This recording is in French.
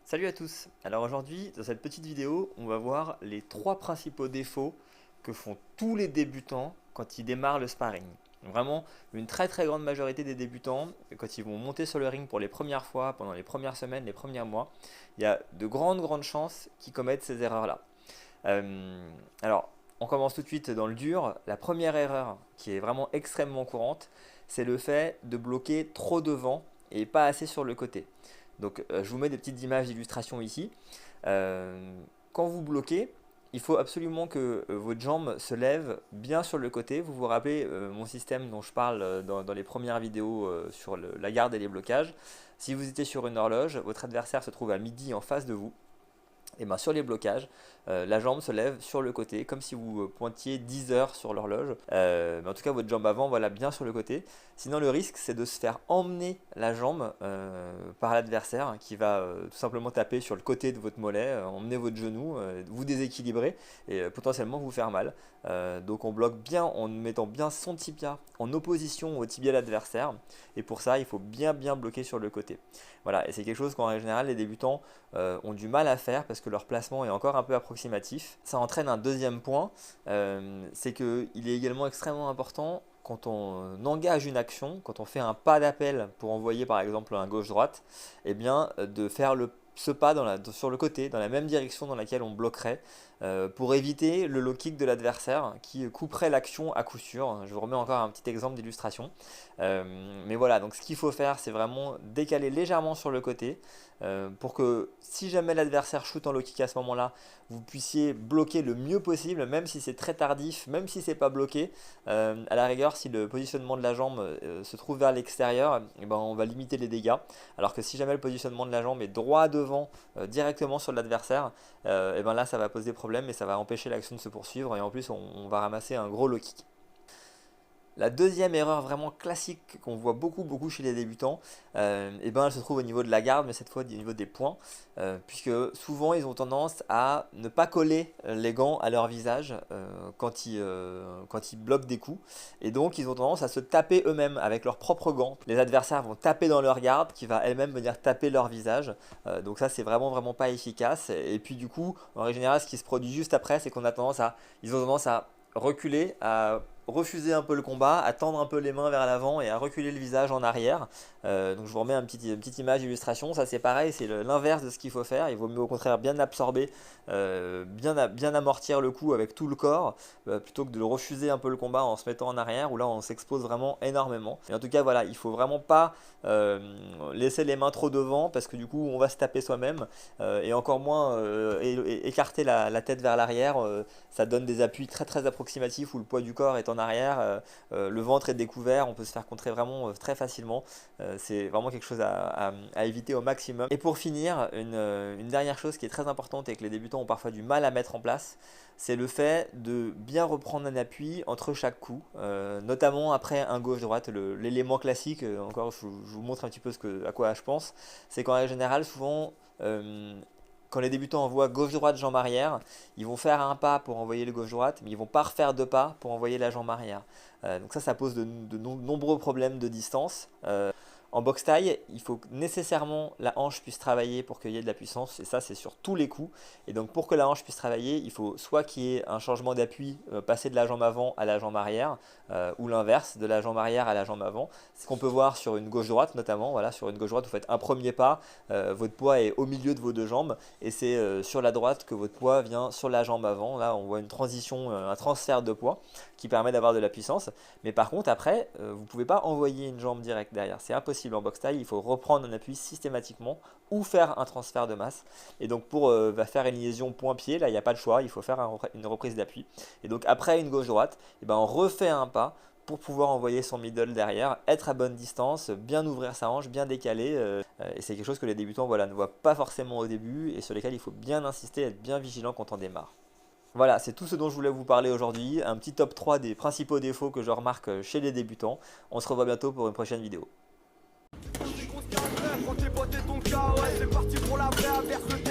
Salut à tous. Alors aujourd'hui, dans cette petite vidéo, on va voir les 3 principaux défauts que font tous les débutants quand ils démarrent le sparring. Vraiment, une très grande majorité des débutants, quand ils vont monter sur le ring pour les premières fois, pendant les premières semaines, les premiers mois, il y a de grandes chances qu'ils commettent ces erreurs-là. Alors, on commence tout de suite dans le dur. La première erreur, qui est vraiment extrêmement courante, c'est le fait de bloquer trop devant et pas assez sur le côté. Donc, je vous mets des petites images d'illustration ici. Euh, Quand vous bloquez, il faut absolument que votre jambe se lève bien sur le côté. Vous vous rappelez mon système dont je parle dans les premières vidéos sur la garde et les blocages. Si vous étiez sur une horloge, votre adversaire se trouve à midi en face de vous. Et bien sur les blocages, la jambe se lève sur le côté, comme si vous pointiez 10 heures sur l'horloge. Mais en tout cas, votre jambe avant, voilà, bien sur le côté. Sinon, le risque, c'est de se faire emmener la jambe par l'adversaire, qui va tout simplement taper sur le côté de votre mollet, emmener votre genou, vous déséquilibrer et potentiellement vous faire mal. Donc on bloque bien en mettant bien son tibia en opposition au tibia de l'adversaire. Et pour ça, il faut bien bloquer sur le côté. Voilà, et c'est quelque chose qu'en règle générale, les débutants ont du mal à faire parce que leur placement est encore un peu approximatif. Ça entraîne un deuxième point, c'est qu'il est également extrêmement important quand on engage une action, quand on fait un pas d'appel pour envoyer par exemple un gauche-droite, eh bien de faire ce pas sur le côté, dans la même direction dans laquelle on bloquerait, pour éviter le low kick de l'adversaire qui couperait l'action à coup sûr. Je vous remets encore un petit exemple d'illustration. Mais voilà, donc ce qu'il faut faire, c'est vraiment décaler légèrement sur le côté pour que si jamais l'adversaire shoot en low kick à ce moment-là, vous puissiez bloquer le mieux possible, même si c'est très tardif, même si c'est pas bloqué. À la rigueur, si le positionnement de la jambe se trouve vers l'extérieur, eh ben, on va limiter les dégâts. Alors que si jamais le positionnement de la jambe est droit devant, directement sur l'adversaire, et ben là ça va poser problème et ça va empêcher l'action de se poursuivre et en plus on va ramasser un gros low kick. La deuxième erreur vraiment classique qu'on voit beaucoup chez les débutants, et ben elle se trouve au niveau de la garde, mais cette fois au niveau des poings, puisque souvent ils ont tendance à ne pas coller les gants à leur visage quand ils bloquent des coups, et donc ils ont tendance à se taper eux-mêmes avec leurs propres gants. Les adversaires vont taper dans leur garde, qui va elle-même venir taper leur visage, donc ça c'est vraiment pas efficace. Et puis du coup, en règle générale, ce qui se produit juste après, c'est qu'on a ils ont tendance à reculer, à refuser un peu le combat, à tendre un peu les mains vers l'avant et à reculer le visage en arrière. Donc je vous remets une petite image d'illustration. Ça c'est pareil, c'est l'inverse de ce qu'il faut faire. Il vaut mieux au contraire bien absorber, bien amortir le coup avec tout le corps, plutôt que de refuser un peu le combat en se mettant en arrière, où là on s'expose vraiment énormément. Et en tout cas voilà, il faut vraiment pas laisser les mains trop devant, parce que du coup on va se taper soi-même, et encore moins écarter la tête vers l'arrière. Ça donne des appuis très approximatifs où le poids du corps est en arrière, le ventre est découvert, on peut se faire contrer vraiment très facilement. C'est vraiment quelque chose à éviter au maximum. Et pour finir, une dernière chose qui est très importante et que les débutants ont parfois du mal à mettre en place, c'est le fait de bien reprendre un appui entre chaque coup, notamment après un gauche-droite. L'élément classique, encore je vous montre un petit peu à quoi je pense, c'est qu'en règle générale, souvent, quand les débutants envoient gauche-droite, jambe arrière, ils vont faire un pas pour envoyer le gauche-droite, mais ils vont pas refaire deux pas pour envoyer la jambe arrière. Donc ça pose de nombreux problèmes de distance. En boxe taille, il faut que nécessairement la hanche puisse travailler pour qu'il y ait de la puissance, et ça c'est sur tous les coups. Et donc pour que la hanche puisse travailler, il faut soit qu'il y ait un changement d'appui, passer de la jambe avant à la jambe arrière, ou l'inverse, de la jambe arrière à la jambe avant. C'est ce qu'on peut voir sur une gauche-droite notamment. Voilà, sur une gauche-droite, vous faites un premier pas, votre poids est au milieu de vos deux jambes, et c'est sur la droite que votre poids vient sur la jambe avant. Là on voit une transition, un transfert de poids qui permet d'avoir de la puissance. Mais par contre après, vous ne pouvez pas envoyer une jambe directe derrière, c'est impossible. En boxe taille, il faut reprendre un appui systématiquement ou faire un transfert de masse. Et donc pour faire une liaison point-pied, là il n'y a pas de choix, il faut faire une reprise d'appui. Et donc après une gauche-droite, on refait un pas pour pouvoir envoyer son middle derrière, être à bonne distance, bien ouvrir sa hanche, bien décaler. Et c'est quelque chose que les débutants ne voient pas forcément au début et sur lesquels il faut bien insister, être bien vigilant quand on démarre. Voilà, c'est tout ce dont je voulais vous parler aujourd'hui. Un petit top 3 des principaux défauts que je remarque chez les débutants. On se revoit bientôt pour une prochaine vidéo. Quand t'es potes et ton cas, ouais, c'est parti pour la vraie averse.